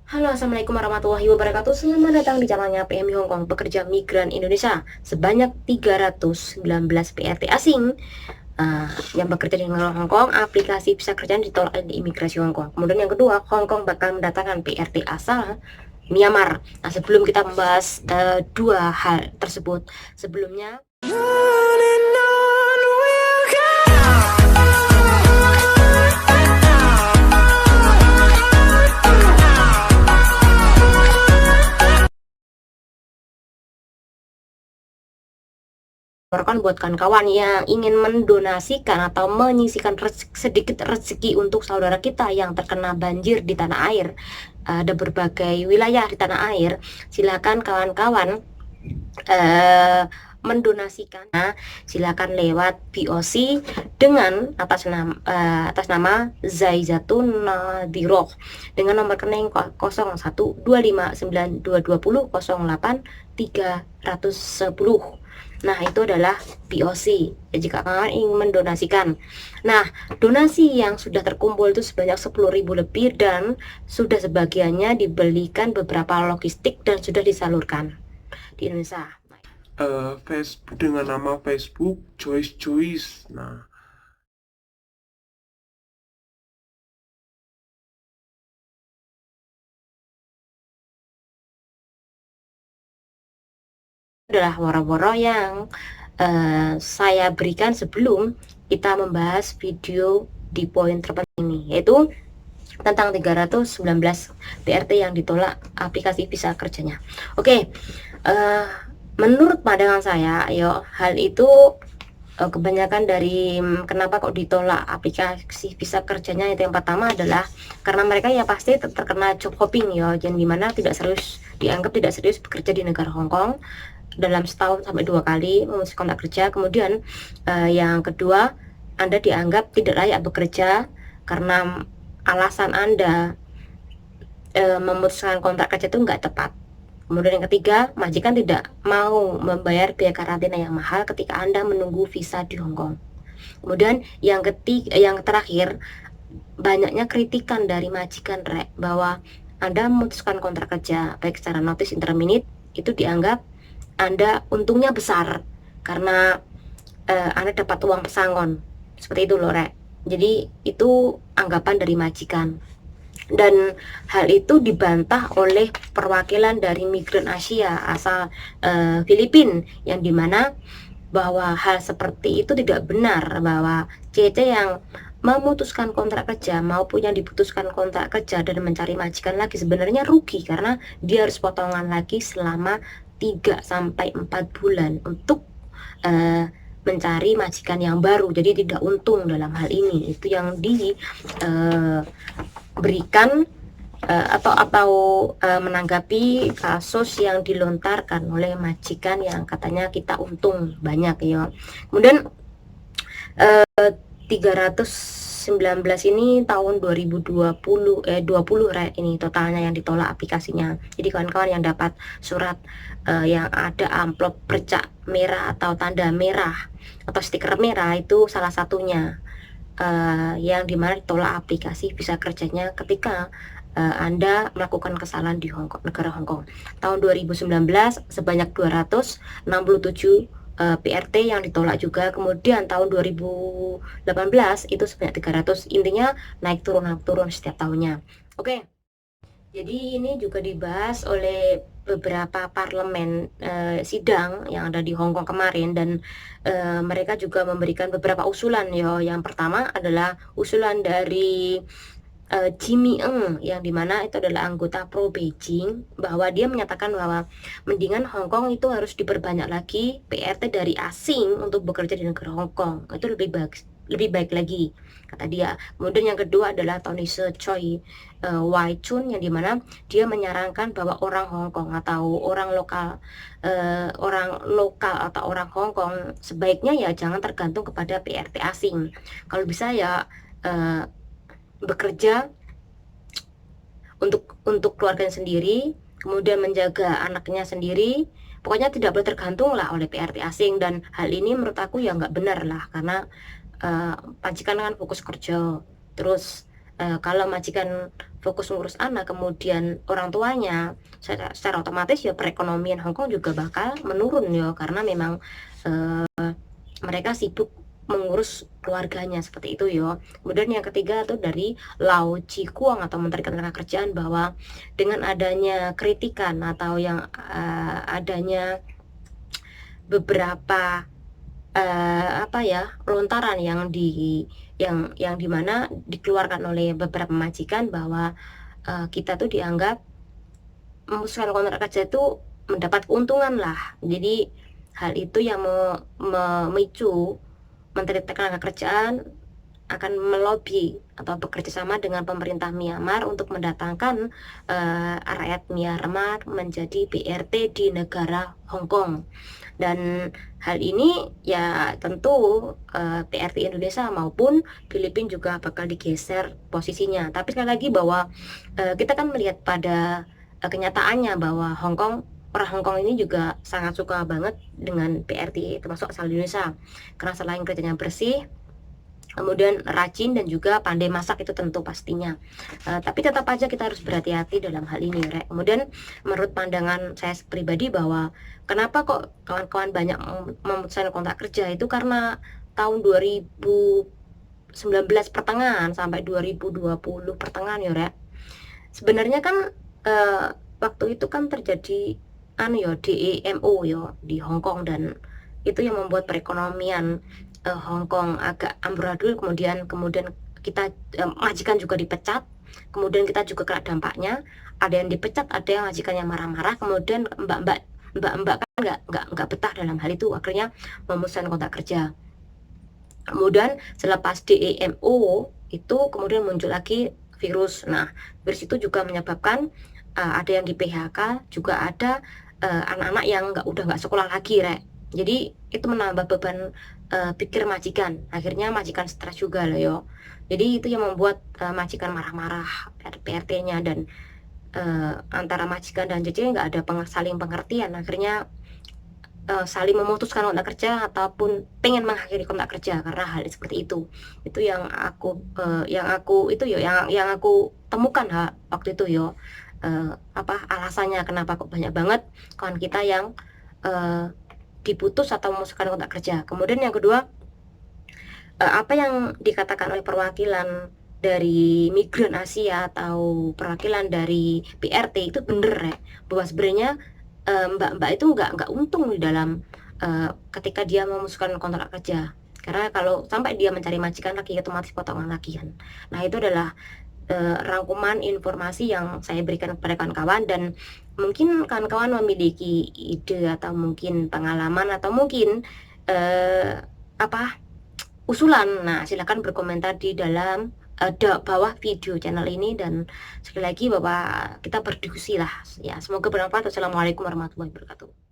Halo, Assalamualaikum warahmatullahi wabarakatuh. Selamat datang di channelnya PMI Hongkong, pekerja migran Indonesia. Sebanyak 319 PRT asing yang bekerja di negara Hongkong, aplikasi visa kerja ditolak di imigrasi Hongkong. Kemudian yang kedua, Hongkong bakal mendatangkan PRT asal Myanmar. Nah, sebelum kita membahas dua hal tersebut, sebelumnya buat kawan-kawan yang ingin mendonasikan atau menyisikan sedikit rezeki untuk saudara kita yang terkena banjir di tanah air, ada berbagai wilayah di tanah air. Silakan kawan-kawan mendonasikan, silakan lewat BOC dengan atas nama Zaizatun Nadiroh dengan nomor rekening 012922008310. Nah, itu adalah BOC jika kalian ingin mendonasikan. Nah, donasi yang sudah terkumpul itu sebanyak 10.000 lebih dan sudah sebagiannya dibelikan beberapa logistik dan sudah disalurkan di Indonesia. Facebook dengan nama Facebook Choice. Nah, adalah woro-woro yang saya berikan sebelum kita membahas video di poin terpenting ini, yaitu tentang 319 PRT yang ditolak aplikasi visa kerjanya. Oke, menurut pandangan saya, hal itu kebanyakan dari kenapa kok ditolak aplikasi visa kerjanya, itu yang pertama adalah karena mereka ya pasti terkena job hopping ya, dan dimana dianggap tidak serius bekerja di negara Hongkong dalam setahun sampai 2 kali memutuskan kontrak kerja. Kemudian yang kedua, Anda dianggap tidak layak bekerja karena alasan Anda memutuskan kontrak kerja itu nggak tepat. Kemudian yang ketiga, majikan tidak mau membayar biaya karantina yang mahal ketika Anda menunggu visa di Hongkong. Kemudian yang terakhir, banyaknya kritikan dari majikan bahwa Anda memutuskan kontrak kerja baik secara notice interminate itu dianggap Anda untungnya besar karena Anda dapat uang pesangon. Seperti itu loh, Rek. Jadi itu anggapan dari majikan. Dan hal itu dibantah oleh perwakilan dari migran Asia asal Filipina, yang dimana bahwa hal seperti itu tidak benar, bahwa CC yang memutuskan kontrak kerja maupun yang diputuskan kontrak kerja dan mencari majikan lagi sebenarnya rugi karena dia harus potongan lagi selama 3-4 bulan untuk mencari majikan yang baru, jadi tidak untung dalam hal ini. Itu yang diberikan atau menanggapi kasus yang dilontarkan oleh majikan yang katanya kita untung banyak ya. Kemudian 319 ini tahun 2020 ini totalnya yang ditolak aplikasinya. Jadi kawan-kawan yang dapat surat yang ada amplop bercak merah atau tanda merah atau stiker merah, itu salah satunya yang dimana ditolak aplikasi visa kerjanya ketika Anda melakukan kesalahan di negara Hongkong. Tahun 2019 sebanyak 267 PRT yang ditolak juga. Kemudian tahun 2018 itu sebanyak 300. Intinya naik turun setiap tahunnya. Oke. Jadi ini juga dibahas oleh beberapa parlemen sidang yang ada di Hongkong kemarin, dan mereka juga memberikan beberapa usulan ya. Yang pertama adalah usulan dari Jimmy Eng, yang dimana itu adalah anggota pro Beijing, bahwa dia menyatakan bahwa mendingan Hongkong itu harus diperbanyak lagi PRT dari asing untuk bekerja di negara Hongkong, itu lebih baik lagi kata dia. Kemudian yang kedua adalah Tony Choi Wai Chun, yang dimana dia menyarankan bahwa orang Hongkong atau orang lokal atau orang Hongkong sebaiknya ya jangan tergantung kepada PRT asing. Kalau bisa ya bekerja untuk keluarganya sendiri, kemudian menjaga anaknya sendiri, pokoknya tidak boleh tergantung lah oleh PRT asing. Dan hal ini menurut aku ya nggak benar lah, karena majikan kan fokus kerja. Terus kalau majikan fokus ngurus anak, kemudian orang tuanya, secara otomatis ya perekonomian Hong Kong juga bakal menurun ya, karena memang mereka sibuk mengurus keluarganya seperti itu ya. Kemudian yang ketiga tuh dari Lau Chi-kuang atau Menteri Ketenagakerjaan, bahwa dengan adanya kritikan atau yang adanya beberapa apa ya, lontaran yang dimana dikeluarkan oleh beberapa majikan bahwa kita tuh dianggap memutuskan kontrak kerja itu mendapat keuntungan lah. Jadi hal itu yang memicu Menteri Ketenagakerjaan akan melobi atau bekerja sama dengan pemerintah Myanmar untuk mendatangkan rakyat Myanmar menjadi BRT di negara Hong Kong. Dan hal ini ya tentu BRT Indonesia maupun Filipina juga bakal digeser posisinya. Tapi sekali lagi bahwa kita kan melihat pada kenyataannya bahwa orang Hong Kong ini juga sangat suka banget dengan BRT, termasuk asal Indonesia, karena selain kerjanya bersih, kemudian rajin dan juga pandai masak, itu tentu pastinya. Tapi tetap aja kita harus berhati-hati dalam hal ini, Rek. Kemudian menurut pandangan saya pribadi bahwa kenapa kok kawan-kawan banyak memutuskan kontrak kerja itu karena tahun 2019 pertengahan sampai 2020 pertengahan ya, Rek. Sebenarnya kan waktu itu kan terjadi DEMO ya di Hong Kong, dan itu yang membuat perekonomian Hong Kong agak amburadul. Kemudian kita majikan juga dipecat, kemudian kita juga kena dampaknya. Ada yang dipecat, ada yang majikannya marah-marah, kemudian mbak-mbak kan nggak betah dalam hal itu, akhirnya memutuskan kontrak kerja. Kemudian selepas DEMO itu kemudian muncul lagi virus. Nah, virus itu juga menyebabkan ada yang di PHK, juga ada anak-anak yang udah nggak sekolah lagi, Rek. Jadi itu menambah beban pikir majikan. Akhirnya majikan stres juga loh yo. Jadi itu yang membuat majikan marah-marah, PRT-nya, dan antara majikan dan JJ nggak ada saling pengertian. Akhirnya saling memutuskan kontrak kerja ataupun pengen mengakhiri kontrak kerja karena hal seperti itu. Itu yang aku temukan waktu itu yo. Alasannya kenapa kok banyak banget kawan kita yang diputus atau memutuskan kontrak kerja. Kemudian yang kedua, apa yang dikatakan oleh perwakilan dari migran Asia atau perwakilan dari PRT itu bener ya, bahwa sebenarnya mbak-mbak itu nggak untung di dalam ketika dia memutuskan kontrak kerja, karena kalau sampai dia mencari majikan lagi otomatis potongan lagi kan. Nah, itu adalah rangkuman informasi yang saya berikan kepada kawan-kawan, dan mungkin kawan-kawan memiliki ide atau mungkin pengalaman atau mungkin usulan. Nah, silakan berkomentar di dalam bawah video channel ini, dan sekali lagi bahwa kita berdiskusi lah ya, semoga bermanfaat. Wassalamualaikum warahmatullahi wabarakatuh.